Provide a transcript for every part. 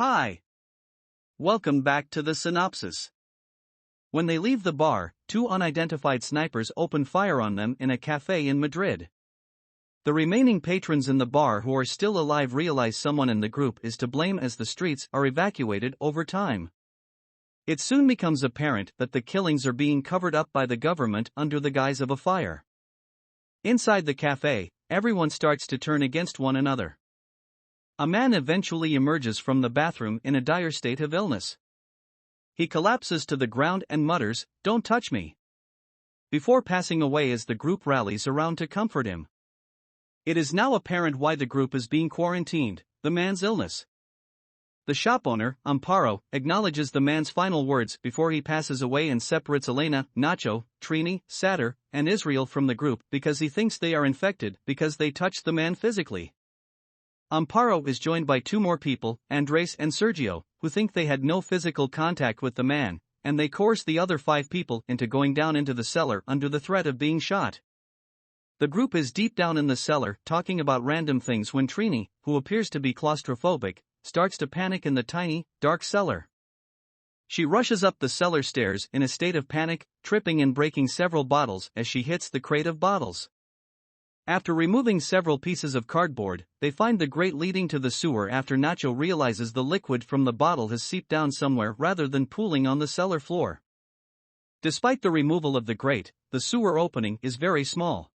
Hi. Welcome back to the synopsis. When they leave the bar, two unidentified snipers open fire on them in a cafe in Madrid. The remaining patrons in the bar who are still alive realize someone in the group is to blame as the streets are evacuated over time. It soon becomes apparent that the killings are being covered up by the government under the guise of a fire. Inside the cafe, everyone starts to turn against one another. A man eventually emerges from the bathroom in a dire state of illness. He collapses to the ground and mutters, "Don't touch me," before passing away as the group rallies around to comfort him. It is now apparent why the group is being quarantined: the man's illness. The shop owner, Amparo, acknowledges the man's final words before he passes away and separates Elena, Nacho, Trini, Satter, and Israel from the group because he thinks they are infected because they touched the man physically. Amparo is joined by two more people, Andres and Sergio, who think they had no physical contact with the man, and they coerce the other 5 people into going down into the cellar under the threat of being shot. The group is deep down in the cellar talking about random things when Trini, who appears to be claustrophobic, starts to panic in the tiny, dark cellar. She rushes up the cellar stairs in a state of panic, tripping and breaking several bottles as she hits the crate of bottles. After removing several pieces of cardboard, they find the grate leading to the sewer after Nacho realizes the liquid from the bottle has seeped down somewhere rather than pooling on the cellar floor. Despite the removal of the grate, the sewer opening is very small.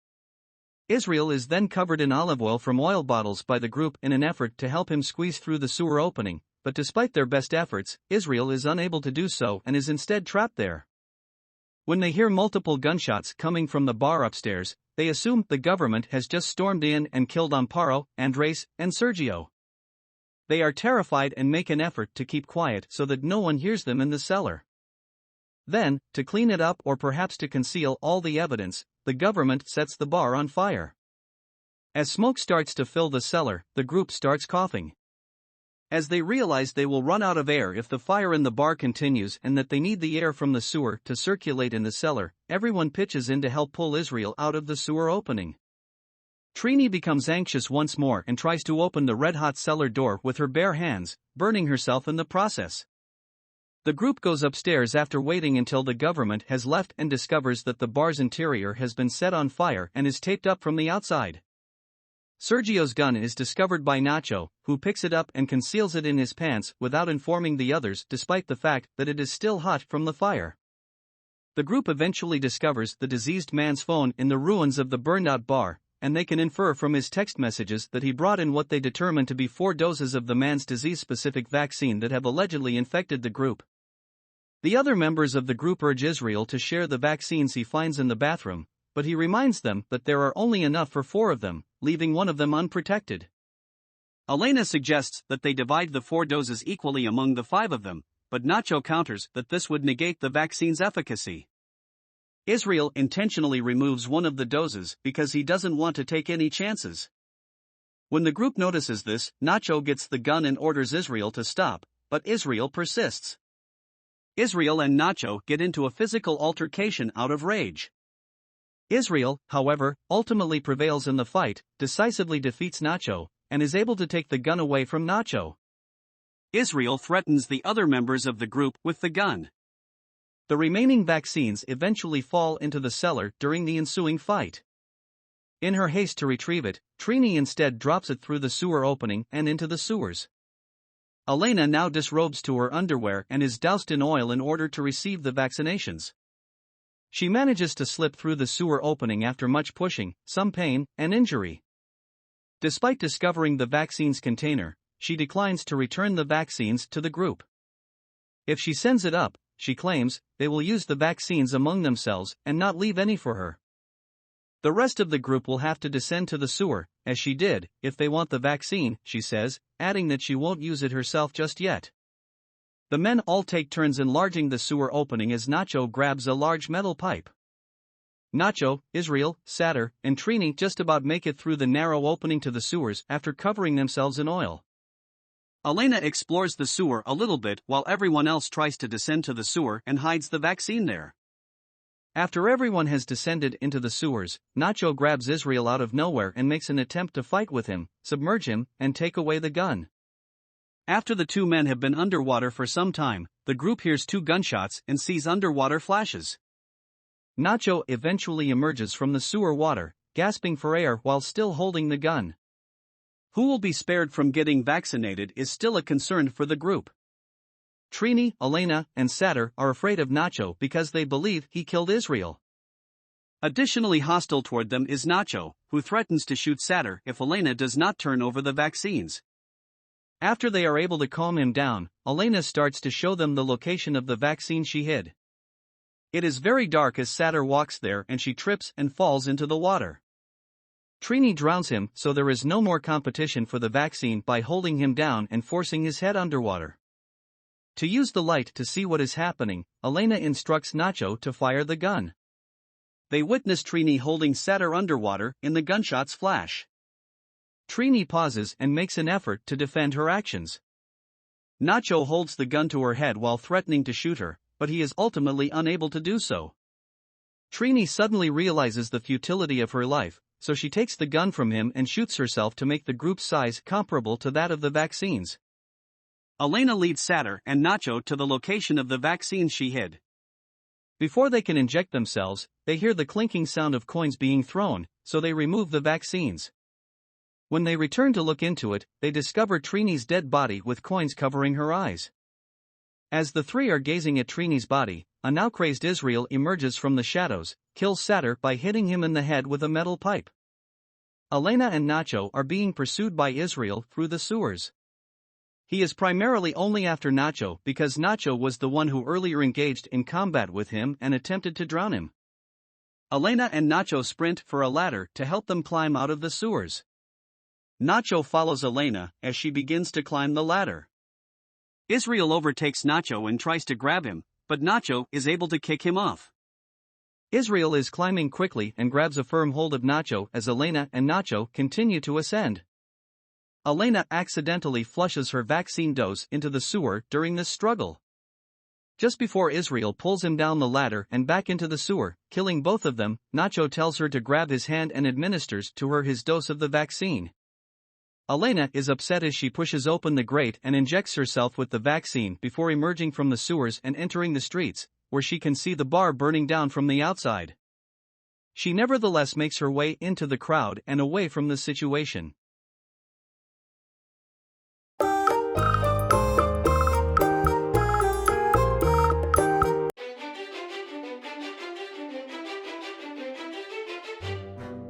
Israel is then covered in olive oil from oil bottles by the group in an effort to help him squeeze through the sewer opening, but despite their best efforts, Israel is unable to do so and is instead trapped there. When they hear multiple gunshots coming from the bar upstairs, they assume the government has just stormed in and killed Amparo, Andres, and Sergio. They are terrified and make an effort to keep quiet so that no one hears them in the cellar. Then, to clean it up or perhaps to conceal all the evidence, the government sets the bar on fire. As smoke starts to fill the cellar, the group starts coughing. As they realize they will run out of air if the fire in the bar continues and that they need the air from the sewer to circulate in the cellar, everyone pitches in to help pull Israel out of the sewer opening. Trini becomes anxious once more and tries to open the red-hot cellar door with her bare hands, burning herself in the process. The group goes upstairs after waiting until the government has left and discovers that the bar's interior has been set on fire and is taped up from the outside. Sergio's gun is discovered by Nacho, who picks it up and conceals it in his pants without informing the others despite the fact that it is still hot from the fire. The group eventually discovers the diseased man's phone in the ruins of the burned-out bar, and they can infer from his text messages that he brought in what they determine to be 4 doses of the man's disease-specific vaccine that have allegedly infected the group. The other members of the group urge Israel to share the vaccines he finds in the bathroom, but he reminds them that there are only enough for 4 of them, leaving one of them unprotected. Elena suggests that they divide the 4 doses equally among the 5 of them, but Nacho counters that this would negate the vaccine's efficacy. Israel intentionally removes one of the doses because he doesn't want to take any chances. When the group notices this, Nacho gets the gun and orders Israel to stop, but Israel persists. Israel and Nacho get into a physical altercation out of rage. Israel, however, ultimately prevails in the fight, decisively defeats Nacho, and is able to take the gun away from Nacho. Israel threatens the other members of the group with the gun. The remaining vaccines eventually fall into the cellar during the ensuing fight. In her haste to retrieve it, Trini instead drops it through the sewer opening and into the sewers. Elena now disrobes to her underwear and is doused in oil in order to receive the vaccinations. She manages to slip through the sewer opening after much pushing, some pain, and injury. Despite discovering the vaccine's container, she declines to return the vaccines to the group. If she sends it up, she claims, they will use the vaccines among themselves and not leave any for her. The rest of the group will have to descend to the sewer, as she did, if they want the vaccine, she says, adding that she won't use it herself just yet. The men all take turns enlarging the sewer opening as Nacho grabs a large metal pipe. Nacho, Israel, Satter, and Trini just about make it through the narrow opening to the sewers after covering themselves in oil. Elena explores the sewer a little bit while everyone else tries to descend to the sewer and hides the vaccine there. After everyone has descended into the sewers, Nacho grabs Israel out of nowhere and makes an attempt to fight with him, submerge him, and take away the gun. After the two men have been underwater for some time, the group hears two gunshots and sees underwater flashes. Nacho eventually emerges from the sewer water, gasping for air while still holding the gun. Who will be spared from getting vaccinated is still a concern for the group. Trini, Elena, and Satter are afraid of Nacho because they believe he killed Israel. Additionally hostile toward them is Nacho, who threatens to shoot Satter if Elena does not turn over the vaccines. After they are able to calm him down, Elena starts to show them the location of the vaccine she hid. It is very dark as Satter walks there and she trips and falls into the water. Trini drowns him, so there is no more competition for the vaccine by holding him down and forcing his head underwater. To use the light to see what is happening, Elena instructs Nacho to fire the gun. They witness Trini holding Satter underwater in the gunshots flash. Trini pauses and makes an effort to defend her actions. Nacho holds the gun to her head while threatening to shoot her, but he is ultimately unable to do so. Trini suddenly realizes the futility of her life, so she takes the gun from him and shoots herself to make the group's size comparable to that of the vaccines. Elena leads Satter and Nacho to the location of the vaccines she hid. Before they can inject themselves, they hear the clinking sound of coins being thrown, so they remove the vaccines. When they return to look into it, they discover Trini's dead body with coins covering her eyes. As the three are gazing at Trini's body, a now crazed Israel emerges from the shadows, kills Satter by hitting him in the head with a metal pipe. Elena and Nacho are being pursued by Israel through the sewers. He is primarily only after Nacho because Nacho was the one who earlier engaged in combat with him and attempted to drown him. Elena and Nacho sprint for a ladder to help them climb out of the sewers. Nacho follows Elena as she begins to climb the ladder. Israel overtakes Nacho and tries to grab him, but Nacho is able to kick him off. Israel is climbing quickly and grabs a firm hold of Nacho as Elena and Nacho continue to ascend. Elena accidentally flushes her vaccine dose into the sewer during this struggle. Just before Israel pulls him down the ladder and back into the sewer, killing both of them, Nacho tells her to grab his hand and administers to her his dose of the vaccine. Elena is upset as she pushes open the grate and injects herself with the vaccine before emerging from the sewers and entering the streets, where she can see the bar burning down from the outside. She nevertheless makes her way into the crowd and away from the situation.